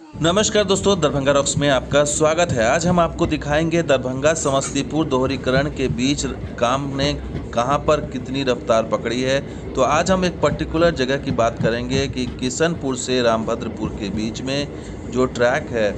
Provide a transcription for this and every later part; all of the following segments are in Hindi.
नमस्कार दोस्तों, दरभंगा रॉक्स में आपका स्वागत है। आज हम आपको दिखाएंगे दरभंगा समस्तीपुर दोहरीकरण के बीच काम ने कहां पर कितनी रफ्तार पकड़ी है। तो आज हम एक पर्टिकुलर जगह की बात करेंगे कि किशनपुर से रामभद्रपुर के बीच में जो ट्रैक है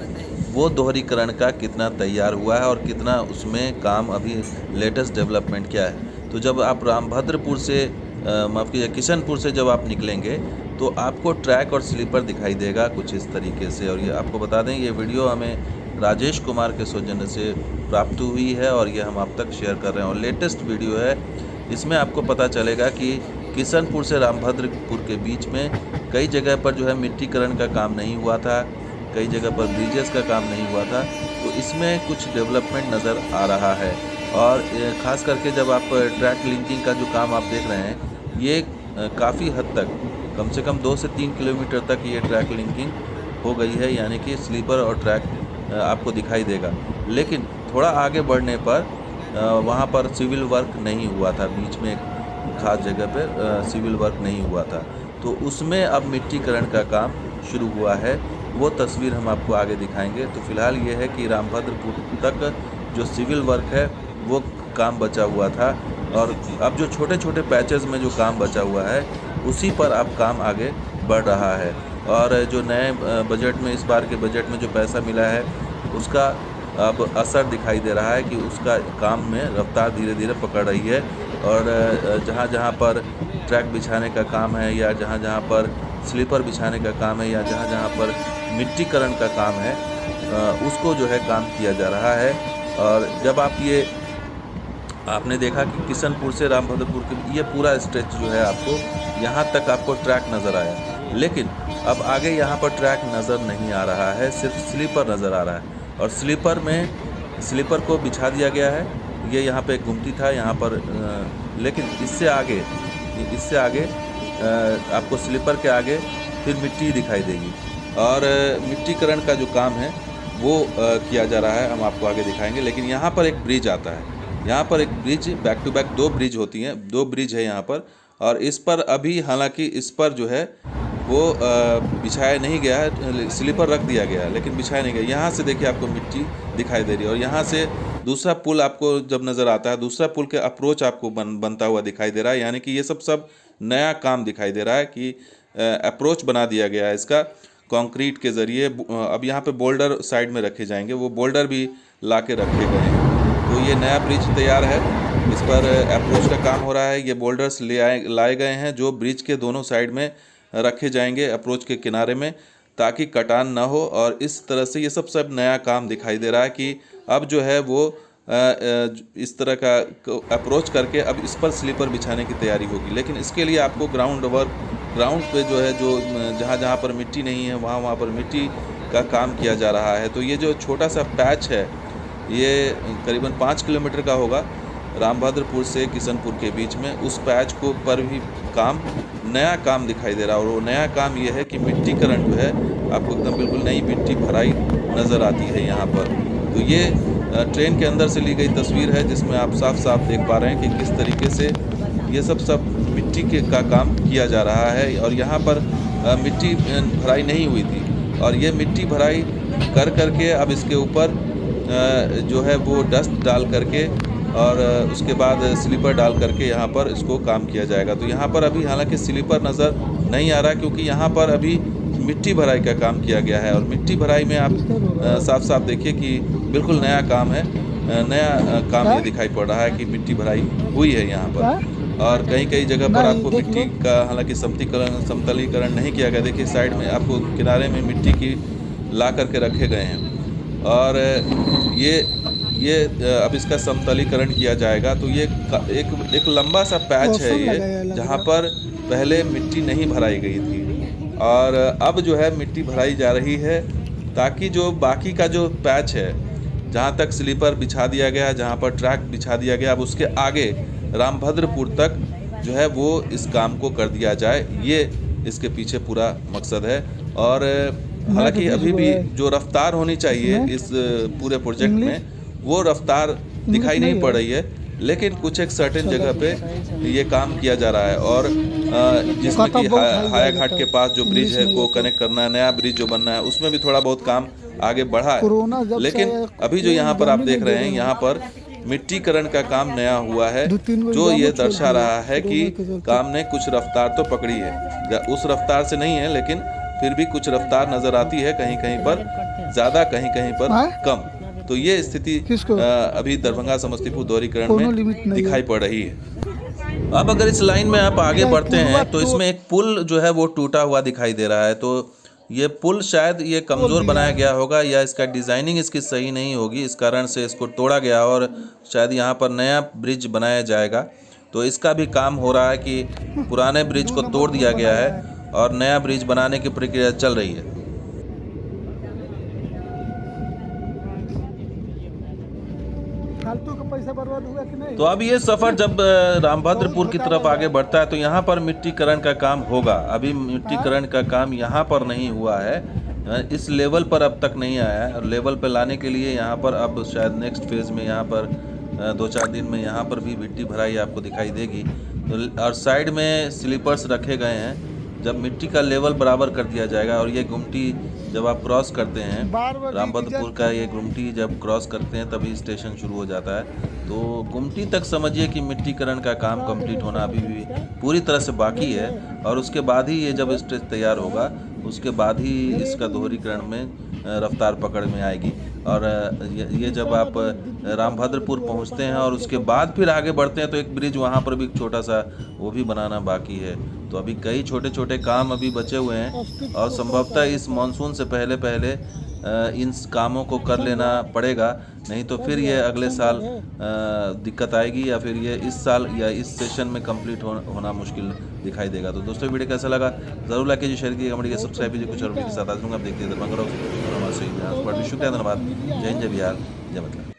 वो दोहरीकरण का कितना तैयार हुआ है और कितना उसमें काम अभी लेटेस्ट डेवलपमेंट क्या है। तो जब आप रामभद्रपुर से माफ़ कीजिए किशनपुर से जब आप निकलेंगे तो आपको ट्रैक और स्लीपर दिखाई देगा कुछ इस तरीके से। और ये आपको बता दें, ये वीडियो हमें राजेश कुमार के सौजन्य से प्राप्त हुई है और ये हम आप तक शेयर कर रहे हैं और लेटेस्ट वीडियो है। इसमें आपको पता चलेगा कि किशनपुर से रामभद्रपुर के बीच में कई जगह पर जो है मिट्टीकरण का काम नहीं हुआ था, कई जगह पर ब्रिजेस का काम नहीं हुआ था। तो इसमें कुछ डेवलपमेंट नज़र आ रहा है और ख़ास करके जब आप ट्रैक लिंकिंग का जो काम आप देख रहे हैं, ये काफ़ी हद तक कम से कम 2 से 3 किलोमीटर तक ये ट्रैक लिंकिंग हो गई है, यानी कि स्लीपर और ट्रैक आपको दिखाई देगा। लेकिन थोड़ा आगे बढ़ने पर वहाँ पर सिविल वर्क नहीं हुआ था, बीच में एक खास जगह पे सिविल वर्क नहीं हुआ था। तो उसमें अब मिट्टीकरण का काम शुरू हुआ है, वो तस्वीर हम आपको आगे दिखाएंगे। तो फिलहाल ये है कि रामभद्रपुर तक जो सिविल वर्क है वो काम बचा हुआ था और अब जो छोटे छोटे पैचेस में जो काम बचा हुआ है उसी पर अब काम आगे बढ़ रहा है। और जो नए बजट में, इस बार के बजट में जो पैसा मिला है उसका अब असर दिखाई दे रहा है कि उसका काम में रफ्तार धीरे धीरे पकड़ रही है। और जहाँ जहाँ पर ट्रैक बिछाने का काम है या जहाँ जहाँ पर स्लीपर बिछाने का काम है या जहाँ जहाँ पर मिट्टीकरण का काम है उसको जो है काम किया जा रहा है। और जब आपने देखा कि किशनपुर से रामभद्रपुर के ये पूरा स्ट्रेच जो है आपको यहाँ तक आपको ट्रैक नज़र आया, लेकिन अब आगे यहाँ पर ट्रैक नज़र नहीं आ रहा है, सिर्फ स्लीपर नज़र आ रहा है। और स्लीपर में स्लीपर को बिछा दिया गया है। ये यहाँ पे एक गुमटी था यहाँ पर, लेकिन इससे आगे आपको स्लीपर के आगे फिर मिट्टी दिखाई देगी और मिट्टीकरण का जो काम है वो किया जा रहा है, हम आपको आगे दिखाएंगे। लेकिन यहाँ पर एक ब्रिज आता है, यहाँ पर एक bridge, back to back 2 bridge होती हैं, 2 ब्रिज है यहाँ पर। और इस पर अभी हालांकि इस पर जो है वो बिछाया नहीं गया है, स्लीपर रख दिया गया है लेकिन बिछाया नहीं गया। यहाँ से देखिए आपको मिट्टी दिखाई दे रही है और यहाँ से दूसरा पुल आपको जब नज़र आता है, दूसरा पुल के अप्रोच आपको बनता हुआ दिखाई दे रहा है। यानी कि ये सब नया काम दिखाई दे रहा है कि अप्रोच बना दिया गया है इसका कंक्रीट के ज़रिए। अब यहाँ पे बोल्डर साइड में रखे जाएंगे, वो बोल्डर भी ला के रखे गए हैं। तो ये नया ब्रिज तैयार है, इस पर अप्रोच का काम हो रहा है। ये बोल्डर्स लाए गए हैं जो ब्रिज के दोनों साइड में रखे जाएंगे अप्रोच के किनारे में, ताकि कटान ना हो। और इस तरह से ये सब नया काम दिखाई दे रहा है कि अब जो है वो इस तरह का अप्रोच करके अब इस पर स्लीपर बिछाने की तैयारी होगी। लेकिन इसके लिए आपको ग्राउंड पे जो है, जो जहाँ जहाँ पर मिट्टी नहीं है वहाँ पर मिट्टी का काम किया जा रहा है। तो ये जो छोटा सा पैच है ये करीबन 5 किलोमीटर का होगा रामभद्रपुर से किशनपुर के बीच में। उस पैच को पर भी नया काम दिखाई दे रहा है और वो नया काम ये है कि मिट्टीकरण जो है आपको एकदम बिल्कुल नई मिट्टी भराई नज़र आती है यहाँ पर। तो ये ट्रेन के अंदर से ली गई तस्वीर है जिसमें आप साफ साफ देख पा रहे हैं कि किस तरीके से ये सब मिट्टी का काम किया जा रहा है। और यहाँ पर मिट्टी भराई नहीं हुई थी और ये मिट्टी भराई करके अब इसके ऊपर जो है वो डस्ट डाल करके और उसके बाद स्लीपर डाल करके यहाँ पर इसको काम किया जाएगा। तो यहाँ पर अभी हालांकि स्लीपर नज़र नहीं आ रहा क्योंकि यहाँ पर अभी मिट्टी भराई का काम किया गया है। और मिट्टी भराई में आप साफ साफ देखिए कि बिल्कुल नया काम है, नया काम ये दिखाई पड़ रहा है कि मिट्टी भराई हुई है यहाँ पर। और कई जगह पर आपको मिट्टी का हालांकि समतलीकरण नहीं किया गया। देखिए साइड में आपको किनारे में मिट्टी की ला करके रखे गए हैं और ये अब इसका समतलीकरण किया जाएगा। तो ये एक लंबा सा पैच है ये, जहाँ पर पहले मिट्टी नहीं भराई गई थी और अब जो है मिट्टी भराई जा रही है ताकि जो बाकी का जो पैच है, जहाँ तक स्लीपर बिछा दिया गया, जहाँ पर ट्रैक बिछा दिया गया, अब उसके आगे रामभद्रपुर तक जो है वो इस काम को कर दिया जाए। ये इसके पीछे पूरा मकसद है। और हालांकि अभी भी जो रफ्तार होनी चाहिए इस पूरे प्रोजेक्ट में वो रफ्तार दिखाई नहीं पड़ रही है, लेकिन कुछ एक सर्टेन जगह पे ये काम किया जा रहा है। और जिसमें कि हाया घाट के पास जो ब्रिज है को कनेक्ट करना है, नया ब्रिज जो बनना है, उसमें भी थोड़ा बहुत काम आगे बढ़ा है। लेकिन अभी जो यहाँ पर आप देख रहे हैं, यहाँ पर मिट्टीकरण का काम नया हुआ है, जो ये दर्शा रहा है कि काम ने कुछ रफ्तार तो पकड़ी है। उस रफ्तार से नहीं है, लेकिन फिर भी कुछ रफ्तार नजर आती है, कहीं कहीं पर ज़्यादा, कहीं कहीं पर कम। तो ये स्थिति अभी दरभंगा समस्तीपुर दोहरीकरण में दिखाई पड़ रही है। अब अगर इस लाइन में आप आगे बढ़ते हैं तो इसमें एक पुल जो है वो टूटा हुआ दिखाई दे रहा है। तो ये पुल शायद ये कमज़ोर बनाया गया होगा, या इसका डिज़ाइनिंग इसकी सही नहीं होगी, इस कारण से इसको तोड़ा गया और शायद यहाँ पर नया ब्रिज बनाया जाएगा। तो इसका भी काम हो रहा है कि पुराने ब्रिज को तोड़ दिया गया है और नया ब्रिज बनाने की प्रक्रिया चल रही है। फालतू का पैसा बर्बाद हुआ कि नहीं? तो अब ये सफ़र जब रामभद्रपुर की तरफ आगे बढ़ता है तो यहाँ पर मिट्टीकरण का काम होगा। अभी मिट्टीकरण का काम यहाँ पर नहीं हुआ है, इस लेवल पर अब तक नहीं आया है, और लेवल पर लाने के लिए यहाँ पर अब शायद नेक्स्ट फेज़ में यहाँ पर 2-4 दिन में यहाँ पर भी मिट्टी भराई आपको दिखाई देगी। तो और साइड में स्लीपर्स रखे गए हैं, जब मिट्टी का लेवल बराबर कर दिया जाएगा। और ये गुमटी जब आप क्रॉस करते हैं, रामभद्रपुर का ये गुमटी जब क्रॉस करते हैं तभी स्टेशन शुरू हो जाता है। तो गुमटी तक समझिए कि मिट्टीकरण का काम कंप्लीट होना अभी भी पूरी तरह से बाकी है, और उसके बाद ही ये जब स्टेज तैयार होगा उसके बाद ही इसका दोहरीकरण में रफ्तार पकड़ में आएगी। और ये जब आप रामभद्रपुर पहुंचते हैं और उसके बाद फिर आगे बढ़ते हैं तो एक ब्रिज वहां पर भी छोटा सा वो भी बनाना बाकी है। तो अभी कई छोटे छोटे काम अभी बचे हुए हैं, और संभवतः इस मानसून से पहले पहले इन कामों को कर लेना पड़ेगा, नहीं तो फिर ये अगले साल दिक्कत आएगी, या फिर ये इस साल या इस सेशन में कंप्लीट होना मुश्किल दिखाई देगा। तो दोस्तों वीडियो कैसा लगा जरूर लाइक कीजिए, शेयर कीजिए, कमेंट कीजिए, सब्सक्राइब कीजिए। कुछ और वीडियो के साथ आज दूंगा, आप देखते हैं दरभंगा रॉक्स। शुक्रिया, धन्यवाद। जय हिंद, जय बिहार, जय मतलब।